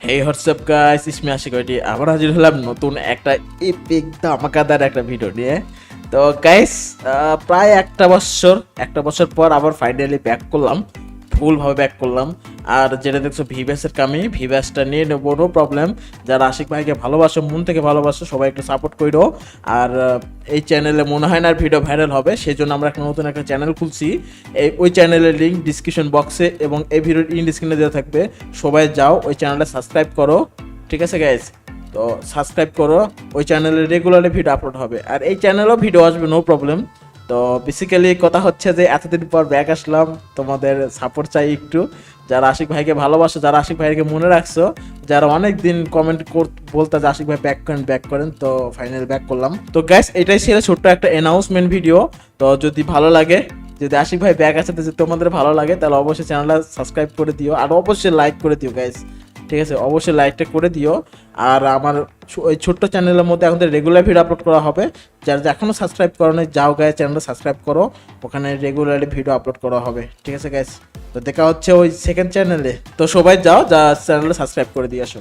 হেই WhatsApp guys, ইসমি Ashiq ভাইটি আবার হাজির হলাম নতুন একটা এপিক ধামাকাদার একটা ভিডিও নিয়ে। তো গাইস, প্রায় একটা বছর পর আবার ফাইনালি ব্যাক করলাম, ফুলভাবে ব্যাক করলাম। আর যেটা দেখছো ভিভ্যাসের কামি, ভিভ্যাসটা নিয়ে নেবো, নো প্রবলেম। যারা আশিক ভাইকে ভালোবাসো, মন থেকে ভালোবাসো, সবাই একটু সাপোর্ট করো। আর এই চ্যানেলে মনে হয় না আর ভিডিও ভাইরাল হবে, সেই জন্য আমরা একটা নতুন একটা চ্যানেল খুলছি। ওই চ্যানেলের লিঙ্ক ডিসক্রিপশন বক্সে এবং এই ভিডিওর ইন স্ক্রিনে দেওয়া থাকবে। সবাই যাও, ওই চ্যানেলটা সাবস্ক্রাইব করো, ঠিক আছে গাইস? তো সাবস্ক্রাইব করো, ওই চ্যানেলে রেগুলারলি ভিডিও আপলোড হবে, আর এই চ্যানেলেও ভিডিও আসবে, নো প্রবলেম। তো বেসিক্যালি কথা হচ্ছে যে এতদিন পর ব্যাক আসলাম, তোমাদের সাপোর্ট চাই একটু। যারা আশিক ভাইকে ভালোবাসো, যারা আশিক ভাইকে মনে রাখছো, যারা অনেক দিন কমেন্ট বলতে যে আশিক ভাই ব্যাক করেন, তো ফাইনাল ব্যাক করলাম। তো গ্যাস, এটাই ছিল ছোট্ট একটা অ্যানাউন্সমেন্ট ভিডিও। তো যদি ভালো লাগে, যদি আশিক ভাই ব্যাক আছে, যদি তোমাদের ভালো লাগে, তাহলে অবশ্যই চ্যানেলটা সাবস্ক্রাইব করে দিও, আর অবশ্যই লাইক করে দিও গাইস, ঠিক আছে? অবশ্যই লাইকটা করে দিও। আর আমার ওই ছোট্ট চ্যানেলের মধ্যে এখন রেগুলার ভিডিও আপলোড করা হবে। যারা এখনও সাবস্ক্রাইব করো না, যাও গাইস, চ্যানেলটা সাবস্ক্রাইব করো, ওখানে রেগুলারলি ভিডিও আপলোড করা হবে, ঠিক আছে গাইস? তো দেখা হচ্ছে ওই সেকেন্ড চ্যানেলে। তো সবাই যাও, যা চ্যানেলটা সাবস্ক্রাইব করে দিয়ে আসো।